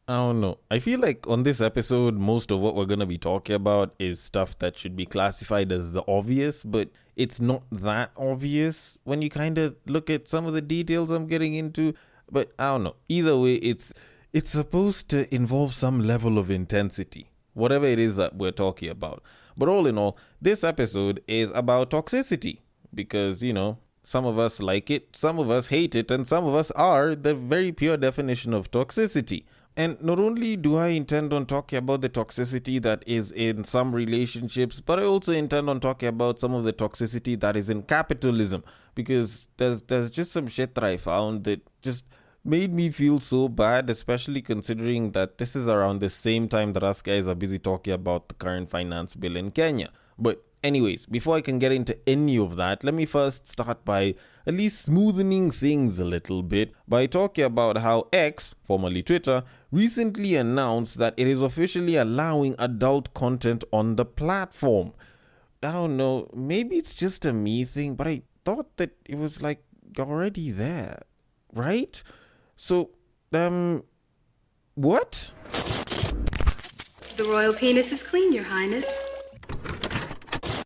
I don't know. I feel like on this episode, most of what we're going to be talking about is stuff that should be classified as the obvious, but it's not that obvious when you kind of look at some of the details I'm getting into. But I don't know. Either way, it's supposed to involve some level of intensity, whatever it is that we're talking about. But all in all, this episode is about toxicity because, some of us like it, some of us hate it, and some of us are the very pure definition of toxicity. And not only do I intend on talking about the toxicity that is in some relationships, but I also intend on talking about some of the toxicity that is in capitalism. Because there's just some shit that I found that just made me feel so bad, especially considering that this is around the same time that us guys are busy talking about the current finance bill in Kenya. But anyways, before I can get into any of that, let me first start by at least smoothing things a little bit by talking about how X, formerly Twitter, recently announced that it is officially allowing adult content on the platform. I don't know, maybe it's just a me thing, but I thought that it was like already there, right? So, what? The royal penis is clean, Your Highness.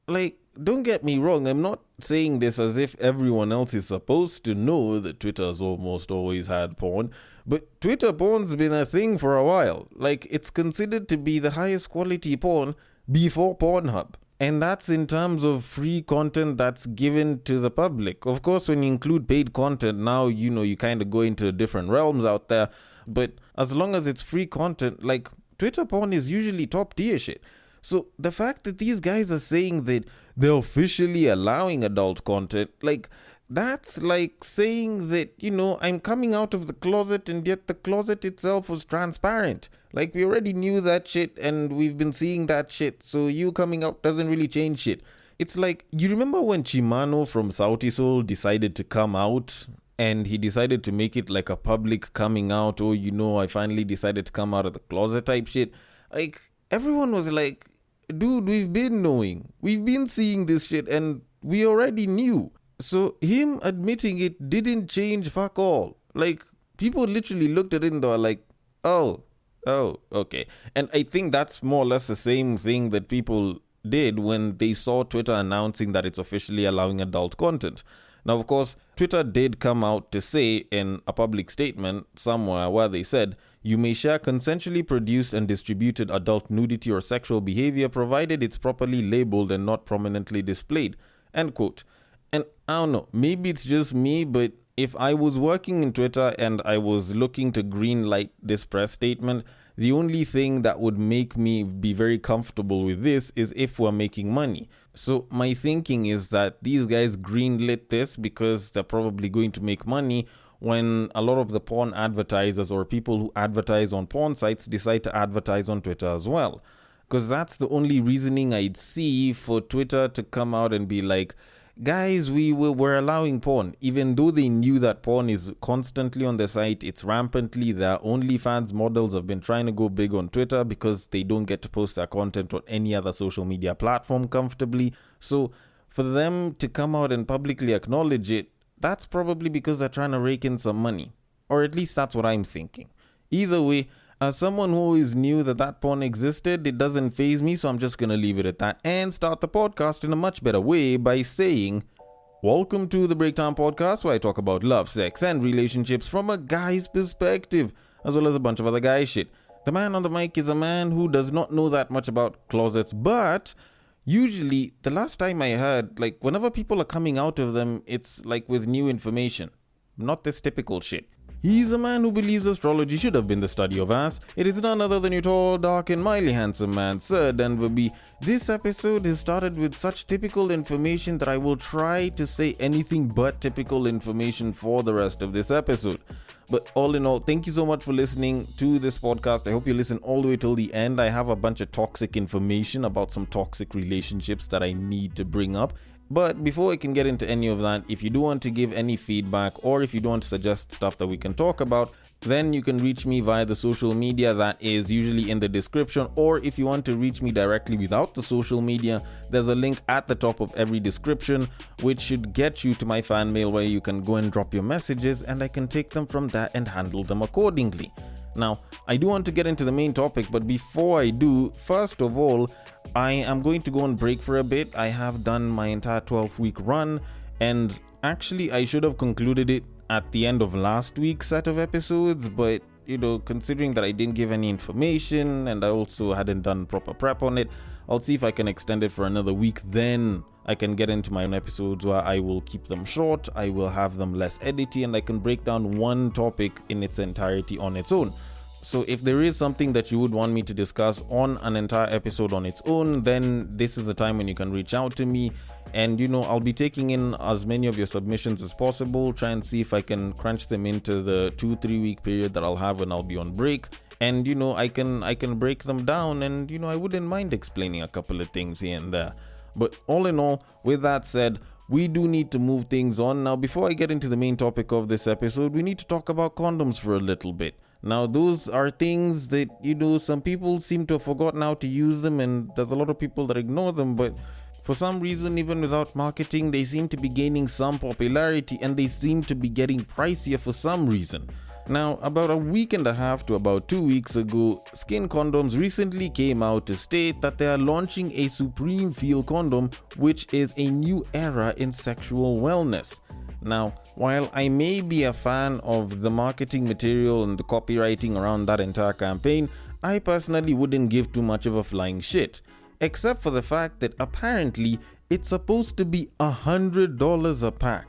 Like, don't get me wrong, I'm not saying this as if everyone else is supposed to know that Twitter's almost always had porn, but Twitter porn's been a thing for a while. Like, it's considered to be the highest quality porn before Pornhub. And that's in terms of free content that's given to the public. Of course, when you include paid content, now, you kind of go into different realms out there. But as long as it's free content, like, Twitter porn is usually top tier shit. So the fact that these guys are saying that they're officially allowing adult content, like, that's like saying that, I'm coming out of the closet and yet the closet itself was transparent. Like, we already knew that shit and we've been seeing that shit. So you coming out doesn't really change shit. It's like, you remember when Chimano from Sauti Soul decided to come out? And he decided to make it like a public coming out. Oh, I finally decided to come out of the closet type shit. Like, everyone was like, dude, we've been knowing. We've been seeing this shit and we already knew. So him admitting it didn't change fuck all. Like, people literally looked at it and they were like, oh, okay. And I think that's more or less the same thing that people did when they saw Twitter announcing that it's officially allowing adult content. Now, of course, Twitter did come out to say in a public statement somewhere where they said, you may share consensually produced and distributed adult nudity or sexual behavior provided it's properly labeled and not prominently displayed. End quote. And I don't know, maybe it's just me, but if I was working in Twitter and I was looking to green light this press statement, the only thing that would make me be very comfortable with this is if we're making money. So my thinking is that these guys greenlit this because they're probably going to make money when a lot of the porn advertisers or people who advertise on porn sites decide to advertise on Twitter as well. Because that's the only reasoning I'd see for Twitter to come out and be like, guys, we're allowing porn, even though they knew that porn is constantly on the site. It's rampantly. Their OnlyFans models have been trying to go big on Twitter because they don't get to post their content on any other social media platform comfortably. So for them to come out and publicly acknowledge it, that's probably because they're trying to rake in some money. Or at least that's what I'm thinking. Either way, as someone who always knew that porn existed, it doesn't faze me, so I'm just going to leave it at that and start the podcast in a much better way by saying, welcome to the Breakdown Podcast, where I talk about love, sex, and relationships from a guy's perspective, as well as a bunch of other guy shit. The man on the mic is a man who does not know that much about closets, but usually, the last time I heard, like, whenever people are coming out of them, it's like with new information, not this typical shit. He's a man who believes astrology should have been the study of ass. It is none other than your tall, dark, and mildly handsome man, Sir Denver B. This episode has started with such typical information that I will try to say anything but typical information for the rest of this episode. But all in all, thank you so much for listening to this podcast. I hope you listen all the way till the end. I have a bunch of toxic information about some toxic relationships that I need to bring up. But before I can get into any of that, if you do want to give any feedback or if you do want to suggest stuff that we can talk about, then you can reach me via the social media that is usually in the description. Or if you want to reach me directly without the social media, there's a link at the top of every description, which should get you to my fan mail where you can go and drop your messages and I can take them from there and handle them accordingly. Now, I do want to get into the main topic, but before I do, first of all, I am going to go on break for a bit. I have done my entire 12-week run, and actually I should have concluded it at the end of last week's set of episodes, but considering that I didn't give any information and I also hadn't done proper prep on it, I'll see if I can extend it for another week. Then I can get into my own episodes where I will keep them short, I will have them less edity, and I can break down one topic in its entirety on its own. So if there is something that you would want me to discuss on an entire episode on its own, then this is the time when you can reach out to me. And I'll be taking in as many of your submissions as possible, try and see if I can crunch them into the 2-3 week period that I'll have when I'll be on break. And I can break them down, and I wouldn't mind explaining a couple of things here and there. But all in all, with that said, we do need to move things on. Now, before I get into the main topic of this episode, we need to talk about condoms for a little bit. Now, those are things that, some people seem to have forgotten how to use them, and there's a lot of people that ignore them, but for some reason, even without marketing, they seem to be gaining some popularity, and they seem to be getting pricier for some reason. Now, about a week and a half to about 2 weeks ago, Skin Condoms recently came out to state that they are launching a Supreme Feel condom, which is a new era in sexual wellness. Now, while I may be a fan of the marketing material and the copywriting around that entire campaign, I personally wouldn't give too much of a flying shit. Except for the fact that apparently it's supposed to be $100 a pack.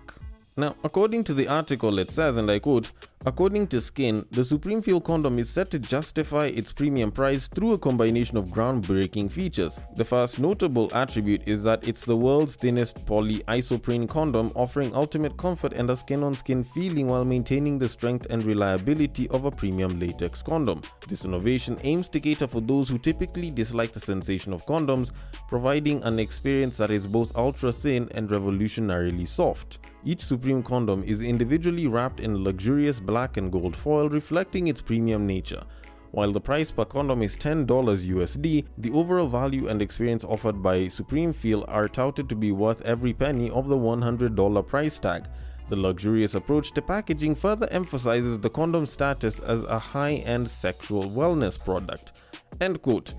Now, according to the article, it says, and I quote, "According to Skin, the Supreme Feel condom is set to justify its premium price through a combination of groundbreaking features. The first notable attribute is that it's the world's thinnest polyisoprene condom, offering ultimate comfort and a skin-on-skin feeling while maintaining the strength and reliability of a premium latex condom. This innovation aims to cater for those who typically dislike the sensation of condoms, providing an experience that is both ultra-thin and revolutionarily soft. Each Supreme condom is individually wrapped in luxurious black and gold foil, reflecting its premium nature. While the price per condom is $10 USD, the overall value and experience offered by Supreme Feel are touted to be worth every penny of the $100 price tag. The luxurious approach to packaging further emphasizes the condom status as a high-end sexual wellness product." End quote.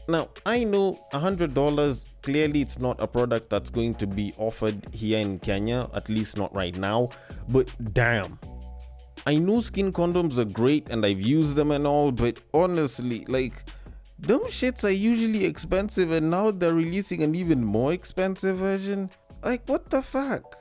Now, I know $100, clearly it's not a product that's going to be offered here in Kenya, at least not right now, but damn. I know Skin condoms are great and I've used them and all, but honestly, them shits are usually expensive, and now they're releasing an even more expensive version? What the fuck?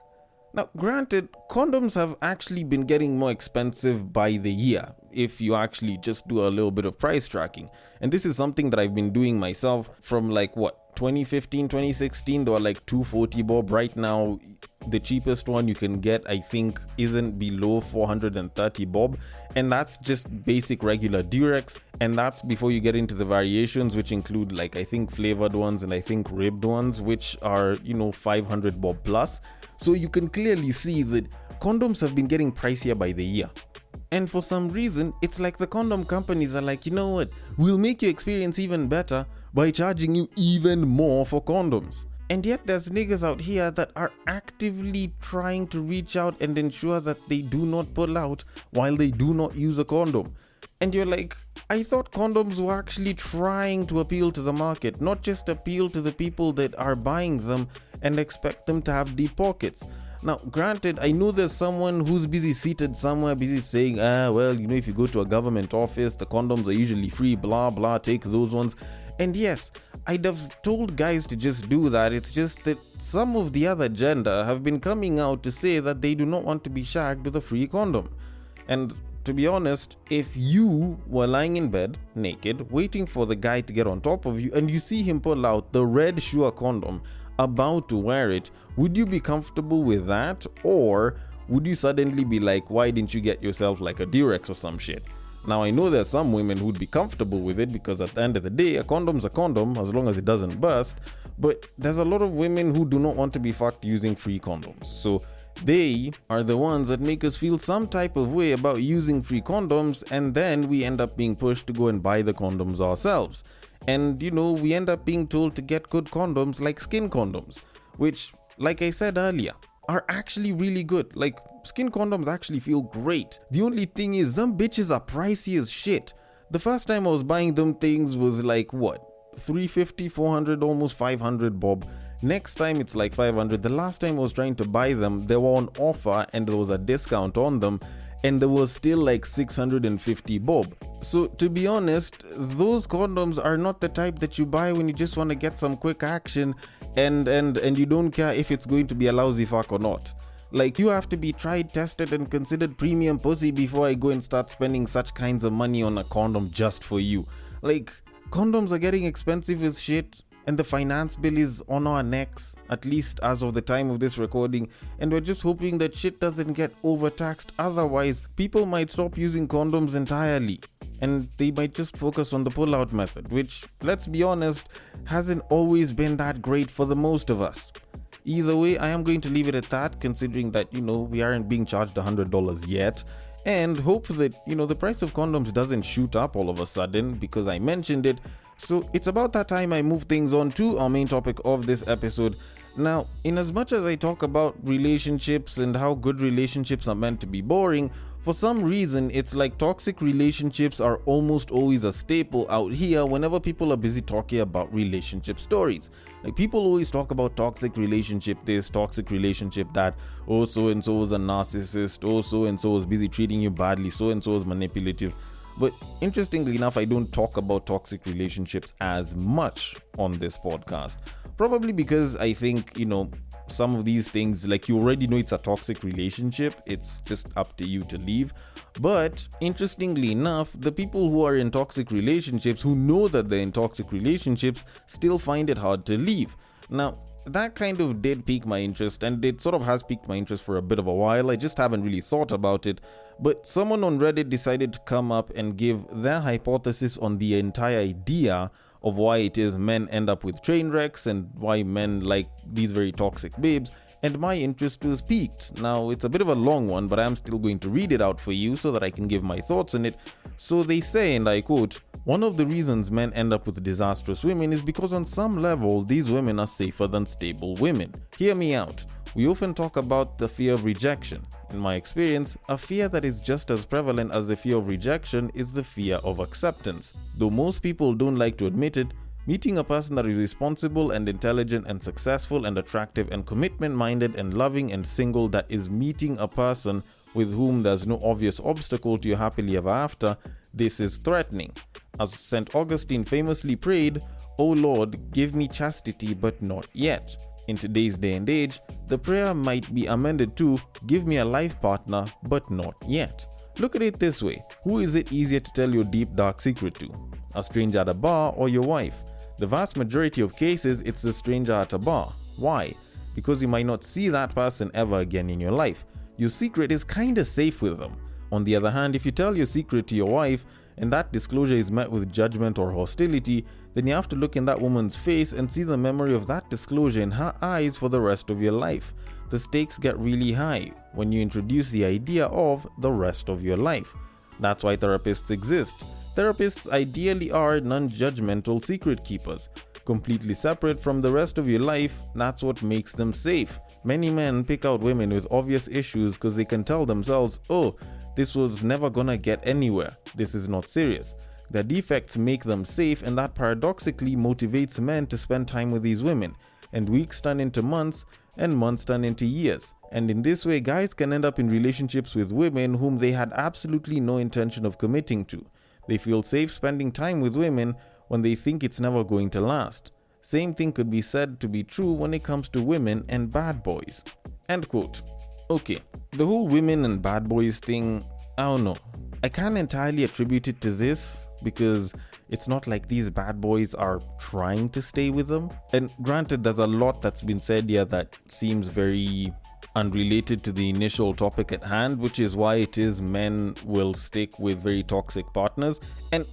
Now, granted, condoms have actually been getting more expensive by the year, if you actually just do a little bit of price tracking. And this is something that I've been doing myself from 2015, 2016, they were $240 bob. Right now, the cheapest one you can get, I think, isn't below $430 bob. And that's just basic regular Durex. And that's before you get into the variations, which include I think flavored ones and I think ribbed ones, which are, $500 bob plus. So you can clearly see that condoms have been getting pricier by the year. And for some reason, it's like the condom companies are like, you know what, we'll make your experience even better by charging you even more for condoms. And yet there's niggas out here that are actively trying to reach out and ensure that they do not pull out while they do not use a condom. And you're like, I thought condoms were actually trying to appeal to the market, not just appeal to the people that are buying them and expect them to have deep pockets. Now, granted, I know there's someone who's busy seated somewhere, busy saying, if you go to a government office, the condoms are usually free, blah, blah, take those ones. And yes, I'd have told guys to just do that. It's just that some of the other gender have been coming out to say that they do not want to be shagged with a free condom. And to be honest, if you were lying in bed, naked, waiting for the guy to get on top of you, and you see him pull out the red Sure condom, about to wear it, would you be comfortable with that? Or would you suddenly be like, why didn't you get yourself a Durex or some shit? Now, I know there's some women who'd be comfortable with it because at the end of the day, a condom's a condom as long as it doesn't burst. But there's a lot of women who do not want to be fucked using free condoms. So they are the ones that make us feel some type of way about using free condoms, and then we end up being pushed to go and buy the condoms ourselves. And we end up being told to get good condoms like Skin condoms, which, like I said earlier, are actually really good. Like, skin condoms actually feel great. The only thing is, them bitches are pricey as shit. The first time I was buying them things was like, what? 350, 400, almost 500 bob. Next time it's like 500. The last time I was trying to buy them, they were on offer and there was a discount on them, and there was still like 650 bob. So to be honest, those condoms are not the type that you buy when you just want to get some quick action and you don't care if it's going to be a lousy fuck or not. Like, you have to be tried, tested, and considered premium pussy before I go and start spending such kinds of money on a condom just for you. Like, condoms are getting expensive as shit, and the finance bill is on our necks, at least as of the time of this recording, and we're just hoping that shit doesn't get overtaxed. Otherwise, people might stop using condoms entirely, and they might just focus on the pull-out method, which, let's be honest, hasn't always been that great for the most of us. Either way, I am going to leave it at that, considering that, we aren't being charged $100 yet, and hope that, the price of condoms doesn't shoot up all of a sudden because I mentioned it. So it's about that time I move things on to our main topic of this episode. Now, in as much as I talk about relationships and how good relationships are meant to be boring, for some reason it's like toxic relationships are almost always a staple out here whenever people are busy talking about relationship stories. Like, people always talk about toxic relationship this, toxic relationship that, oh, so and so is a narcissist, oh, so and so is busy treating you badly, so and so is manipulative. But interestingly enough, I don't talk about toxic relationships as much on this podcast. Probably because I think, some of these things, like, you already know it's a toxic relationship. It's just up to you to leave. But interestingly enough, the people who are in toxic relationships, who know that they're in toxic relationships, still find it hard to leave. Now, that kind of did pique my interest, and it sort of has piqued my interest for a bit of a while. I just haven't really thought about it. But someone on Reddit decided to come up and give their hypothesis on the entire idea of why it is men end up with train wrecks and why men like these very toxic babes, and my interest was piqued. Now, it's a bit of a long one, but I'm still going to read it out for you so that I can give my thoughts on it. So they say, and I quote, "One of the reasons men end up with disastrous women is because on some level, these women are safer than stable women. Hear me out. We often talk about the fear of rejection. In my experience, a fear that is just as prevalent as the fear of rejection is the fear of acceptance. Though most people don't like to admit it, meeting a person that is responsible and intelligent and successful and attractive and commitment-minded and loving and single, that is meeting a person with whom there's no obvious obstacle to your happily ever after, this is threatening. As St. Augustine famously prayed, 'O Lord, give me chastity, but not yet.' In today's day and age, the prayer might be amended to, 'Give me a life partner, but not yet.' Look at it this way. Who is it easier to tell your deep dark secret to? A stranger at a bar or your wife? The vast majority of cases, it's the stranger at a bar. Why? Because you might not see that person ever again in your life. Your secret is kinda safe with them. On the other hand, if you tell your secret to your wife and that disclosure is met with judgment or hostility, then you have to look in that woman's face and see the memory of that disclosure in her eyes for the rest of your life. The stakes get really high when you introduce the idea of the rest of your life. That's why therapists exist. Therapists ideally are non-judgmental secret keepers, completely separate from the rest of your life. That's what makes them safe. Many men pick out women with obvious issues because they can tell themselves, oh, this was never gonna get anywhere. This is not serious. Their defects make them safe, and that paradoxically motivates men to spend time with these women, and weeks turn into months, and months turn into years. And in this way, guys can end up in relationships with women whom they had absolutely no intention of committing to. They feel safe spending time with women when they think it's never going to last. Same thing could be said to be true when it comes to women and bad boys." End quote. Okay, the whole women and bad boys thing, I don't know. I can't entirely attribute it to this, because it's not like these bad boys are trying to stay with them. And granted, there's a lot that's been said here that seems very unrelated to the initial topic at hand, which is why it is men will stick with very toxic partners. And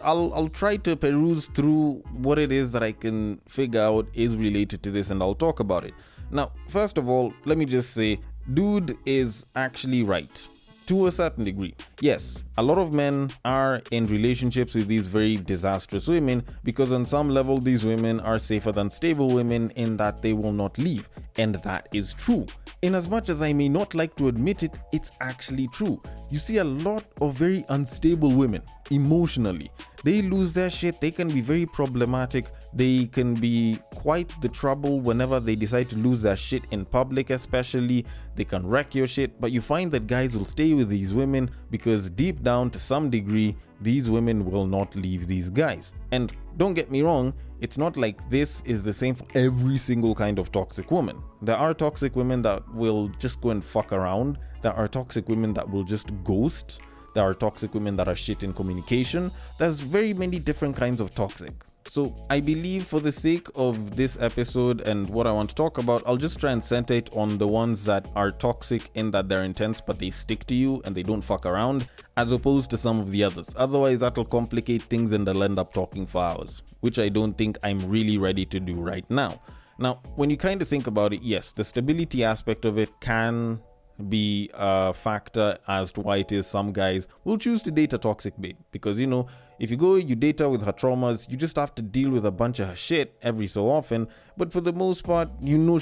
I'll try to peruse through what it is that I can figure out is related to this, and I'll talk about it. Now, first of all, let me just say, dude is actually right. to a certain degree. Yes, a lot of men are in relationships with these very disastrous women because on some level these women are safer than stable women in that they will not leave. And that is true. In as much as I may not like to admit it, it's actually true. You see a lot of very unstable women emotionally. They lose their shit. They can be very problematic. They can be quite the trouble whenever they decide to lose their shit in public, especially. They can wreck your shit. But you find that guys will stay with these women because deep down, to some degree, these women will not leave these guys. And don't get me wrong, it's not like this is the same for every single kind of toxic woman. There are toxic women that will just go and fuck around. There are toxic women that will just ghost. There are toxic women that are shit in communication. There's very many different kinds of toxic. So I believe for the sake of this episode and what I want to talk about, I'll just try and center it on the ones that are toxic in that they're intense but they stick to you and they don't fuck around, as opposed to some of the others. Otherwise that'll complicate things and they'll end up talking for hours, which I don't think I'm really ready to do right now. Now, when you kind of think about it, yes, the stability aspect of it can be a factor as to why it is some guys will choose to date a toxic babe, because if you date her with her traumas, you just have to deal with a bunch of her shit every so often, but for the most part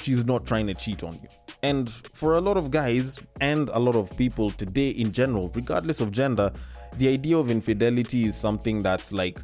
she's not trying to cheat on you. And for a lot of guys and a lot of people today in general, regardless of gender, the idea of infidelity is something that's like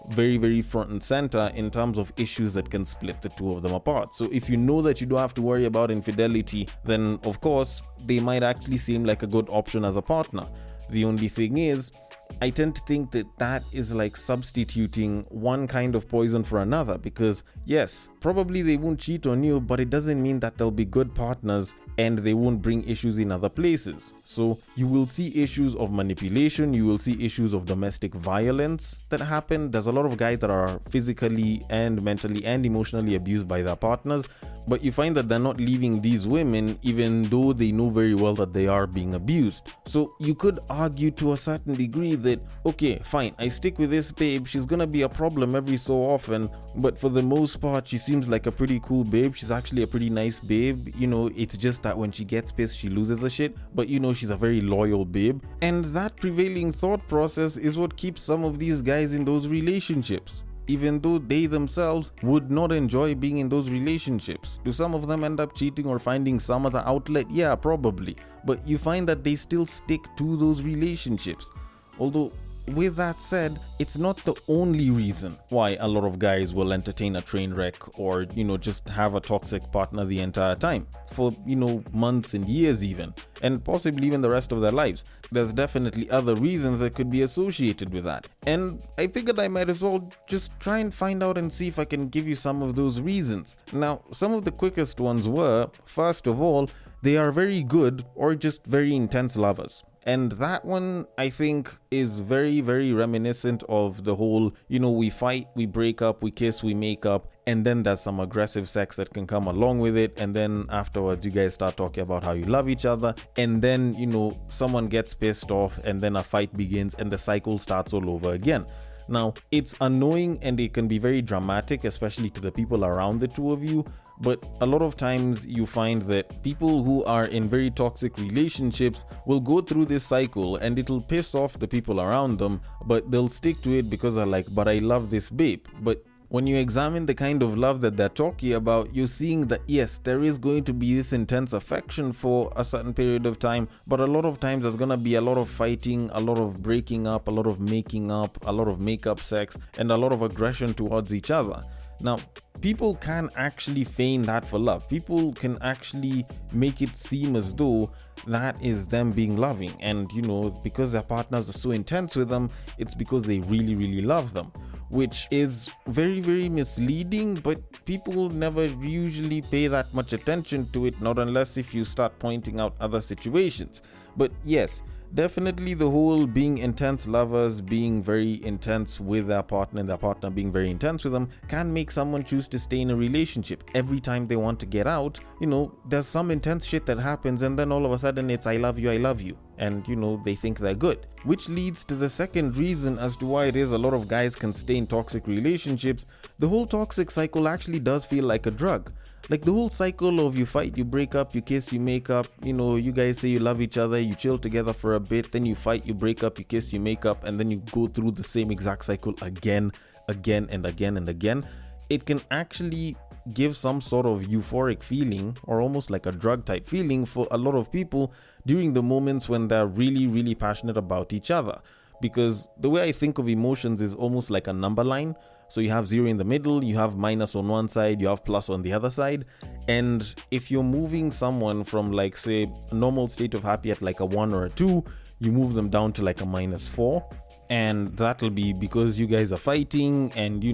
very, very front and center in terms of issues that can split the two of them apart. So if you know that you don't have to worry about infidelity, then of course they might actually seem like a good option as a partner. The only thing is, I tend to think that that is like substituting one kind of poison for another, because yes, probably they won't cheat on you, but it doesn't mean that they'll be good partners and they won't bring issues in other places. So you will see issues of manipulation, you will see issues of domestic violence that happen. There's a lot of guys that are physically and mentally and emotionally abused by their partners, but you find that they're not leaving these women even though they know very well that they are being abused. So you could argue to a certain degree that, okay, fine, I stick with this babe, she's gonna be a problem every so often, but for the most part she seems like a pretty cool babe, she's actually a pretty nice babe. It's just that when she gets pissed she loses her shit, but she's a very loyal babe. And that prevailing thought process is what keeps some of these guys in those relationships, even though they themselves would not enjoy being in those relationships. Do some of them end up cheating or finding some other outlet? Yeah, probably. But you find that they still stick to those relationships. Although, with that said, it's not the only reason why a lot of guys will entertain a train wreck or, just have a toxic partner the entire time for, months and years even, and possibly even the rest of their lives. There's definitely other reasons that could be associated with that. And I figured I might as well just try and find out and see if I can give you some of those reasons. Now, some of the quickest ones were, first of all, they are very good or just very intense lovers. And that one, I think, is very, very reminiscent of the whole, we fight, we break up, we kiss, we make up, and then there's some aggressive sex that can come along with it. And then afterwards, you guys start talking about how you love each other. And then, someone gets pissed off and then a fight begins and the cycle starts all over again. Now, it's annoying and it can be very dramatic, especially to the people around the two of you. But a lot of times you find that people who are in very toxic relationships will go through this cycle and it'll piss off the people around them, but they'll stick to it because they're like, but I love this babe. But when you examine the kind of love that they're talking about, you're seeing that yes, there is going to be this intense affection for a certain period of time, but a lot of times there's going to be a lot of fighting, a lot of breaking up, a lot of making up, a lot of makeup sex, and a lot of aggression towards each other. Now, people can actually feign that for love. People can actually make it seem as though that is them being loving. And, because their partners are so intense with them, it's because they really, really love them, which is very, very misleading, but people never usually pay that much attention to it, not unless if you start pointing out other situations. But yes, definitely the whole being intense lovers, being very intense with their partner and their partner being very intense with them can make someone choose to stay in a relationship. Every time they want to get out, there's some intense shit that happens and then all of a sudden it's I love you. And, they think they're good. Which leads to the second reason as to why it is a lot of guys can stay in toxic relationships. The whole toxic cycle actually does feel like a drug. Like the whole cycle of you fight, you break up, you kiss, you make up, you guys say you love each other, you chill together for a bit, then you fight, you break up, you kiss, you make up, and then you go through the same exact cycle again and again. It can actually give some sort of euphoric feeling, or almost like a drug type feeling, for a lot of people during the moments when they're really, really passionate about each other. Because the way I think of emotions is almost like a number line. So you have 0 in the middle, you have minus on one side, you have plus on the other side. And if you're moving someone from, like, say, a normal state of happy at like a 1 or a 2, you move them down to like a -4. And that'll be because you guys are fighting and,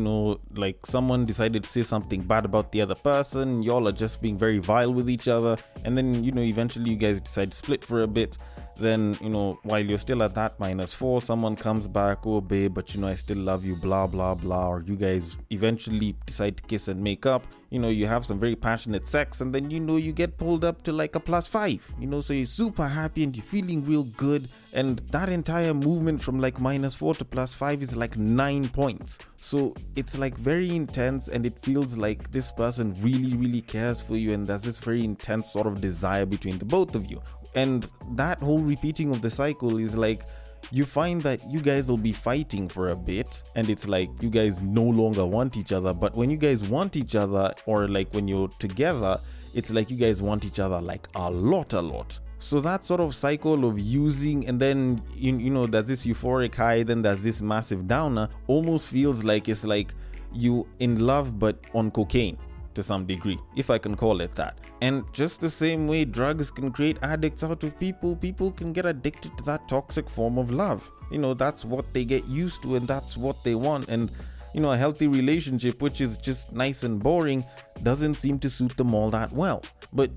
like someone decided to say something bad about the other person. Y'all are just being very vile with each other. And then, eventually you guys decide to split for a bit. Then, while you're still at that -4, someone comes back, oh babe, but I still love you, blah, blah, blah. Or you guys eventually decide to kiss and make up. You have some very passionate sex, and then, you get pulled up to like a +5, so you're super happy and you're feeling real good. And that entire movement from like -4 to +5 is like 9 points. So it's like very intense, and it feels like this person really, really cares for you. And there's this very intense sort of desire between the both of you. And that whole repeating of the cycle is like, you find that you guys will be fighting for a bit, and it's like you guys no longer want each other. But when you guys want each other, or like when you're together, it's like you guys want each other like a lot. So that sort of cycle of using, and then there's this euphoric high, then there's this massive downer, almost feels like it's like you in love but on cocaine to some degree, if I can call it that. And just the same way drugs can create addicts out of people can get addicted to that toxic form of love. That's what they get used to, and that's what they want. And a healthy relationship, which is just nice and boring, doesn't seem to suit them all that well. But,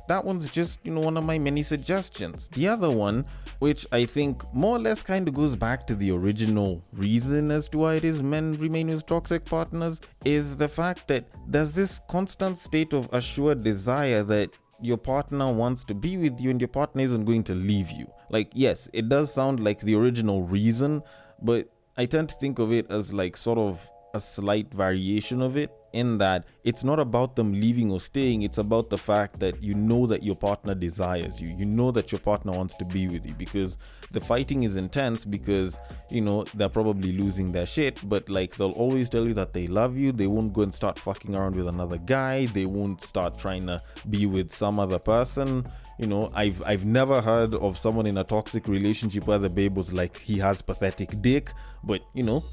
that one's just, one of my many suggestions. The other one, which I think more or less kind of goes back to the original reason as to why it is men remain with toxic partners, is the fact that there's this constant state of assured desire that your partner wants to be with you and your partner isn't going to leave you. Like, yes, it does sound like the original reason, but I tend to think of it as like sort of a slight variation of it, in that it's not about them leaving or staying. It's about the fact that that your partner desires you. That your partner wants to be with you, because the fighting is intense, because they're probably losing their shit, but like they'll always tell you that they love you. They won't go and start fucking around with another guy. They won't start trying to be with some other person. I've never heard of someone in a toxic relationship where the babe was like, he has pathetic dick. But,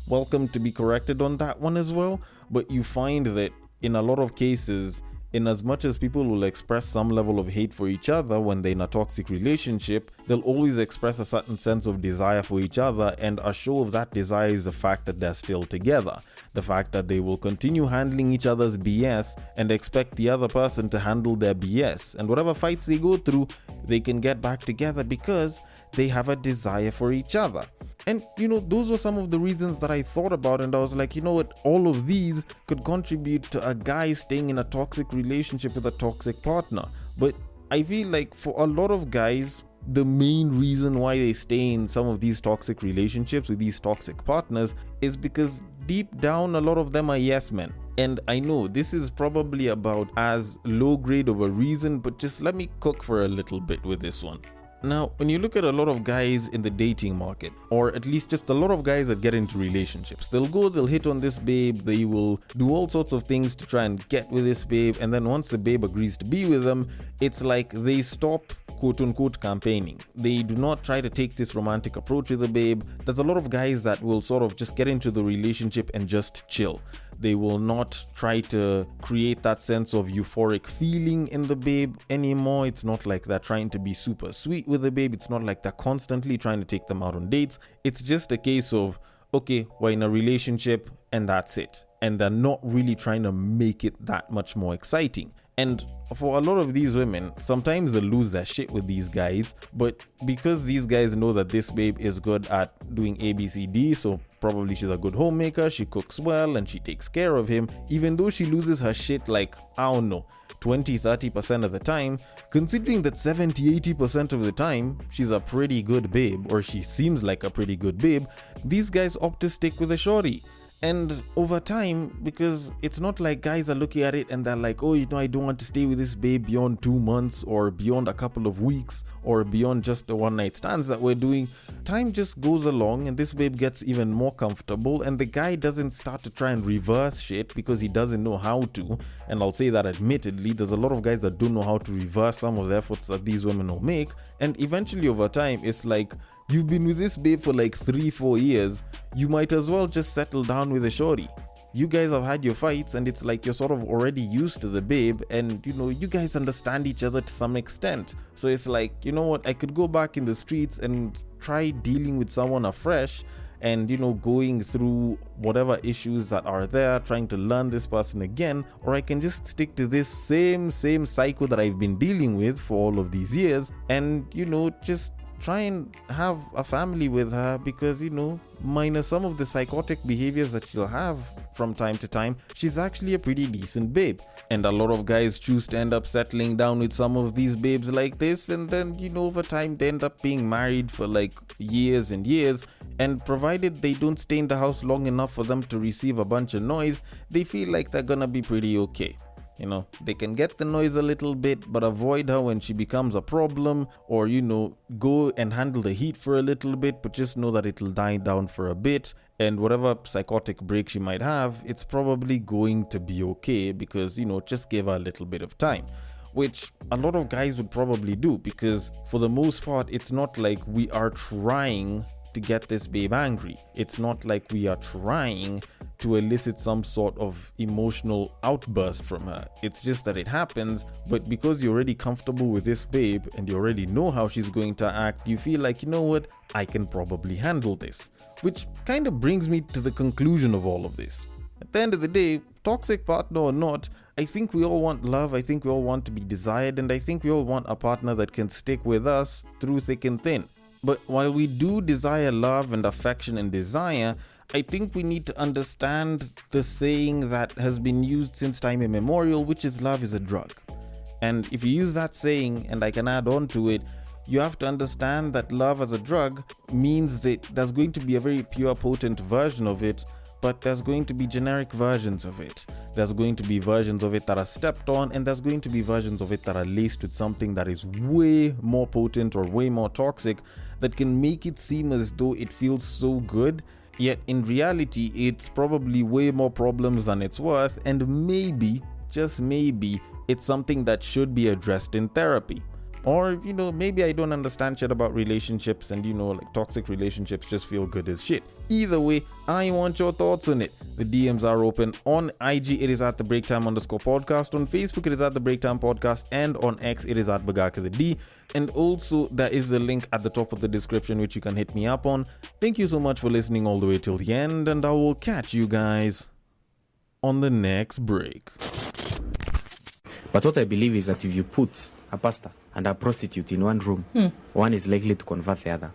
welcome to be corrected on that one as well. But you find that in a lot of cases, in as much as people will express some level of hate for each other when they're in a toxic relationship, they'll always express a certain sense of desire for each other. And a show of that desire is the fact that they're still together. The fact that they will continue handling each other's BS and expect the other person to handle their BS. And whatever fights they go through, they can get back together because they have a desire for each other. And, those were some of the reasons that I thought about, and I was like, all of these could contribute to a guy staying in a toxic relationship with a toxic partner. But I feel like for a lot of guys, the main reason why they stay in some of these toxic relationships with these toxic partners is because deep down, a lot of them are yes men. And I know this is probably about as low grade of a reason, but just let me cook for a little bit with this one. Now, when you look at a lot of guys in the dating market, or at least just a lot of guys that get into relationships, they'll hit on this babe, they will do all sorts of things to try and get with this babe, and then once the babe agrees to be with them, it's like they stop quote-unquote campaigning. They do not try to take this romantic approach with the babe. There's a lot of guys that will sort of just get into the relationship and just chill. They will not try to create that sense of euphoric feeling in the babe anymore. It's not like they're trying to be super sweet with the babe. It's not like they're constantly trying to take them out on dates. It's just a case of, okay, we're in a relationship and that's it. And they're not really trying to make it that much more exciting. And for a lot of these women, sometimes they lose their shit with these guys, but because these guys know that this babe is good at doing ABCD, so probably she's a good homemaker, she cooks well, and she takes care of him, even though she loses her shit like, I don't know, 20-30% of the time, considering that 70-80% of the time, she's a pretty good babe, or she seems like a pretty good babe, these guys opt to stick with a shorty. And over time, because it's not like guys are looking at it and they're like, oh, I don't want to stay with this babe beyond 2 months or beyond a couple of weeks or beyond just the one night stands that we're doing. Time just goes along and this babe gets even more comfortable, and the guy doesn't start to try and reverse shit because he doesn't know how to. And I'll say that admittedly, there's a lot of guys that don't know how to reverse some of the efforts that these women will make. And eventually over time, it's like, you've been with this babe for like 3-4 years, you might as well just settle down with a shorty. You guys have had your fights and it's like you're sort of already used to the babe, and you guys understand each other to some extent. So it's like, you know what, I could go back in the streets and try dealing with someone afresh and going through whatever issues that are there, trying to learn this person again, or I can just stick to this same cycle that I've been dealing with for all of these years and just try and have a family with her, because minus some of the psychotic behaviors that she'll have from time to time, she's actually a pretty decent babe. And a lot of guys choose to end up settling down with some of these babes like this, and then over time they end up being married for like years and years, and provided they don't stay in the house long enough for them to receive a bunch of noise, they feel like they're gonna be pretty okay. They can get the noise a little bit, but avoid her when she becomes a problem, or, go and handle the heat for a little bit, but just know that it'll die down for a bit. And whatever psychotic break she might have, it's probably going to be okay because, just give her a little bit of time. Which a lot of guys would probably do, because for the most part, it's not like we are trying to get this babe angry. It's not like we are trying to elicit some sort of emotional outburst from her. It's just that it happens, but because you're already comfortable with this babe and you already know how she's going to act, you feel like, what, I can probably handle this. Which kind of brings me to the conclusion of all of this. At the end of the day, toxic partner or not, I think we all want love, I think we all want to be desired, and I think we all want a partner that can stick with us through thick and thin. But while we do desire love and affection and desire, I think we need to understand the saying that has been used since time immemorial, which is love is a drug. And if you use that saying, and I can add on to it, you have to understand that love as a drug means that there's going to be a very pure, potent version of it, but there's going to be generic versions of it. There's going to be versions of it that are stepped on, and there's going to be versions of it that are laced with something that is way more potent or way more toxic, that can make it seem as though it feels so good, yet in reality it's probably way more problems than it's worth, and maybe, just maybe, it's something that should be addressed in therapy. Or, maybe I don't understand shit about relationships and, like toxic relationships just feel good as shit. Either way, I want your thoughts on it. The DMs are open. On IG, it is at the breaktime_podcast. On Facebook, it is at the Breaktime Podcast. And on X, it is at Bagaka the D. And also, there is the link at the top of the description, which you can hit me up on. Thank you so much for listening all the way till the end, and I will catch you guys on the next break. But what I believe is that if you put a pastor and a prostitute in one room, one is likely to convert the other.